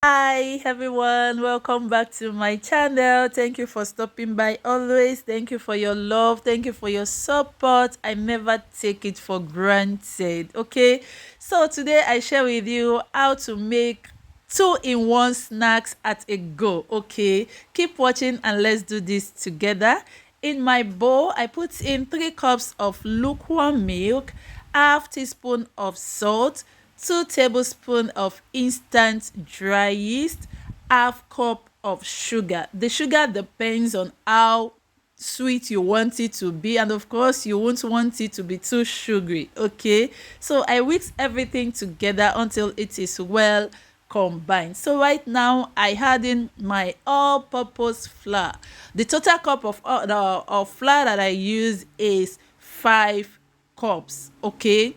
Hi everyone, welcome back to my channel. Thank you for stopping by always. Thank you for your love. Thank you for your support. I never take it for granted. Okay, so today I share with you how to make two-in-one snacks at a go. Okay, keep watching and let's do this together. In my bowl, I put in 3 cups of lukewarm milk, half teaspoon of salt, 2 tablespoons of instant dry yeast, half cup of sugar. The sugar depends on how sweet you want it to be, and of course you won't want it to be too sugary. Okay, so I whisk everything together until it is well combined. So right now I add in my all-purpose flour. The total cup of flour that I use is 5 cups. Okay,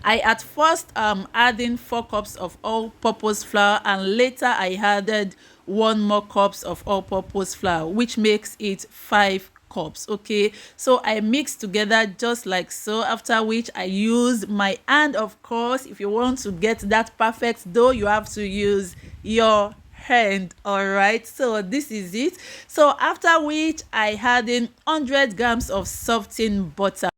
I at first adding 4 cups of all-purpose flour, and later I added 1 more cups of all-purpose flour, which makes it 5 cups. Okay, so I mix together just like so, after which I use my hand. Of course, if you want to get that perfect dough, you have to use your hand. All right, so this is it. So after which I add in 100 grams of softened butter.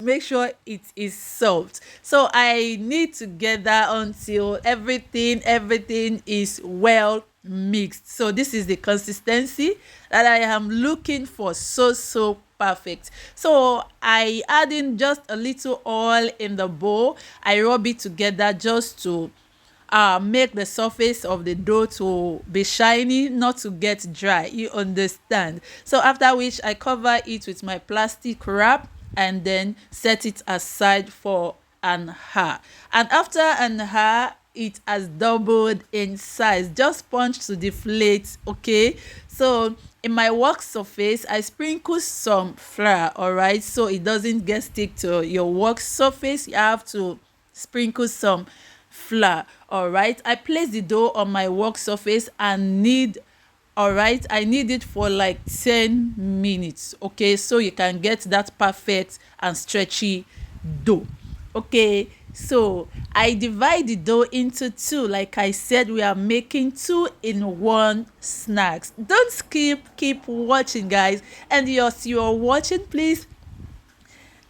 Make sure it is soft, so I knead together until everything is well mixed. So this is the consistency that I am looking for, so perfect. So I add in just a little oil in the bowl. I rub it together just to make the surface of the dough to be shiny, not to get dry, you understand. So after which I cover it with my plastic wrap and then set it aside for an hour. And after an hour it has doubled in size, just punch to deflate. Okay, so in my work surface I sprinkle some flour, all right, so it doesn't get stick to your work surface. You have to sprinkle some flour. All right, I place the dough on my work surface and knead. All right, I knead it for like 10 minutes. Okay, so you can get that perfect and stretchy dough. Okay, so I divide the dough into two. Like I said, we are making two-in-one snacks. Don't skip, keep watching, guys. And yes, you are watching, please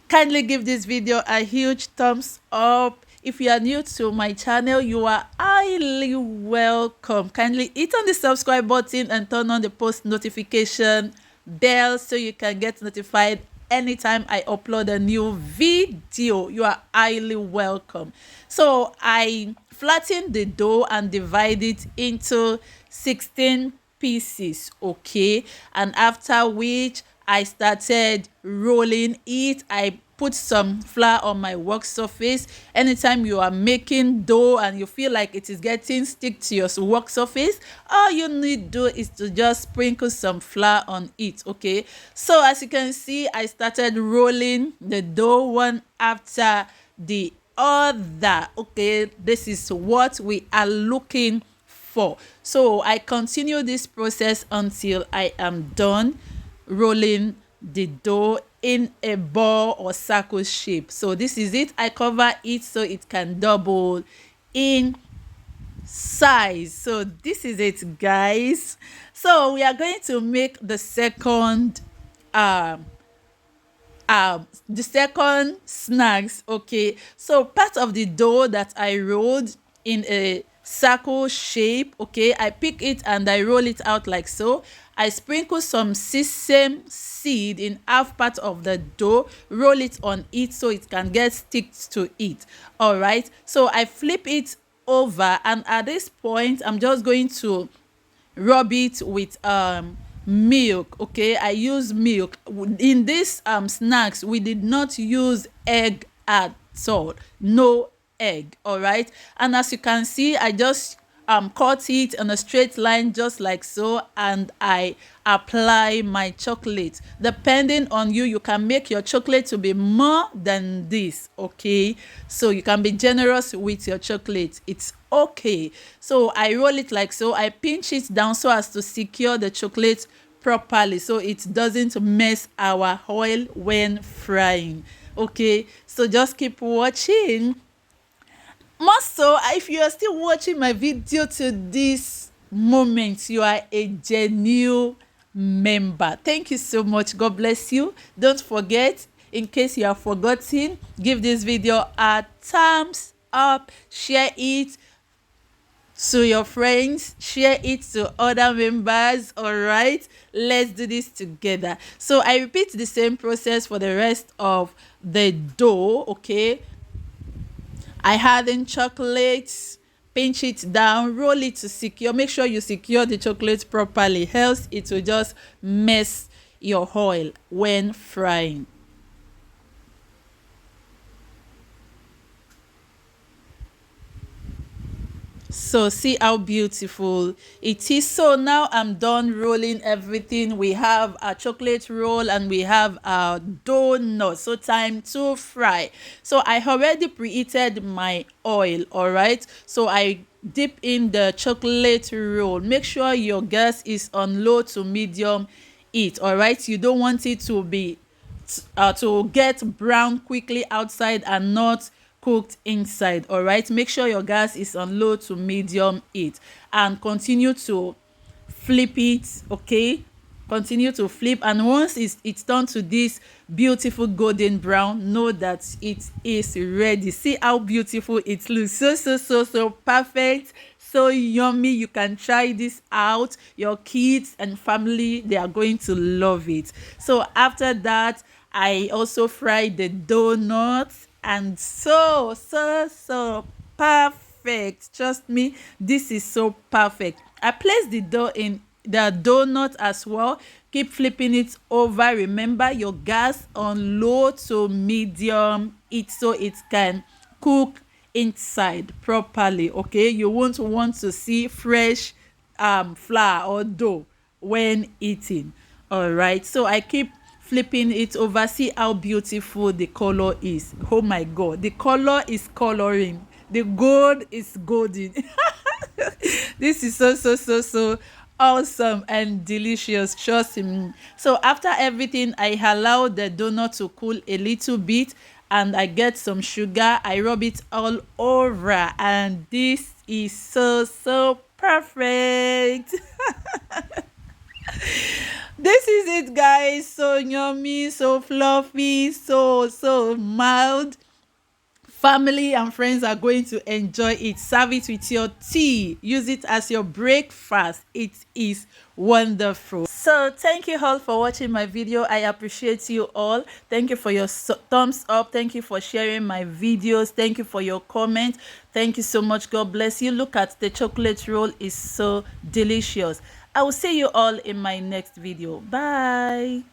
kindly give this video a huge thumbs up. If you are new to my channel, you are highly welcome. Kindly hit on the subscribe button and turn on the post notification bell so you can get notified anytime I upload a new video. You are highly welcome. So I flatten the dough and divide it into 16 pieces. Okay, and after which I started rolling it. I put some flour on my work surface. Anytime you are making dough and you feel like it is getting stick to your work surface, all you need to do is to just sprinkle some flour on it. Okay, so as you can see, I started rolling the dough one after the other. Okay, this is what we are looking for. So I continue this process until I am done rolling the dough in a ball or circle shape. So this is it. I cover it so it can double in size. So this is it, guys. So we are going to make um the second snacks. Okay, so part of the dough that I rolled in a circle shape, okay, I pick it and I roll it out like so. I sprinkle some sesame seed in half part of the dough, roll it on it so it can get stick to it. All right, so I flip it over, and at this point I'm just going to rub it with milk. Okay, I use milk in this snacks. We did not use egg at all, no egg. All right, and as you can see, I just cut it on a straight line just like so, and I apply my chocolate. Depending on you, you can make your chocolate to be more than this. Okay, so you can be generous with your chocolate, it's okay. So I roll it like so. I pinch it down so as to secure the chocolate properly so it doesn't mess our oil when frying. Okay, so just keep watching More so, if you are still watching my video to this moment, you are a genuine member. Thank you so much. God bless you. Don't forget, in case you have forgotten, give this video a thumbs up, share it to your friends, share it to other members. All right, let's do this together. So I repeat the same process for the rest of the dough. Okay, I harden chocolates, pinch it down, roll it to secure. Make sure you secure the chocolate properly, else it will just mess your oil when frying. So see how beautiful it is. So now I'm done rolling everything. We have a chocolate roll and we have a donut. So time to fry. So I already preheated my oil. All right, so I dip in the chocolate roll. Make sure your gas is on low to medium heat. All right, you don't want it to be to get brown quickly outside and not cooked inside. All right, make sure your gas is on low to medium heat and continue to flip it. Okay, continue to flip, and once it's turned to this beautiful golden brown, know that it is ready. See how beautiful it looks. So perfect, so yummy. You can try this out. Your kids and family, they are going to love it. So after that, I also fried the donuts, and so perfect. Trust me, this is so perfect. I placed the dough in the donut as well. Keep flipping it over. Remember your gas on low to medium heat so it can cook inside properly. Okay, you won't want to see fresh flour or dough when eating. All right, so I keep flipping it over. See how beautiful the color is. Oh my god, the color is coloring, the gold is golden. This is so awesome and delicious, trust me. So after everything, I allow the donut to cool a little bit, and I get some sugar. I rub it all over, and this is so perfect. This is it, guys. So yummy, so fluffy, so mild. Family and friends are going to enjoy it. Serve it with your tea. Use it as your breakfast. It is wonderful. So thank you all for watching my video. I appreciate you all. Thank you for your thumbs up. Thank you for sharing my videos. Thank you for your comment. Thank you so much. God bless you. Look at the chocolate roll. It's so delicious. I will see you all in my next video. Bye.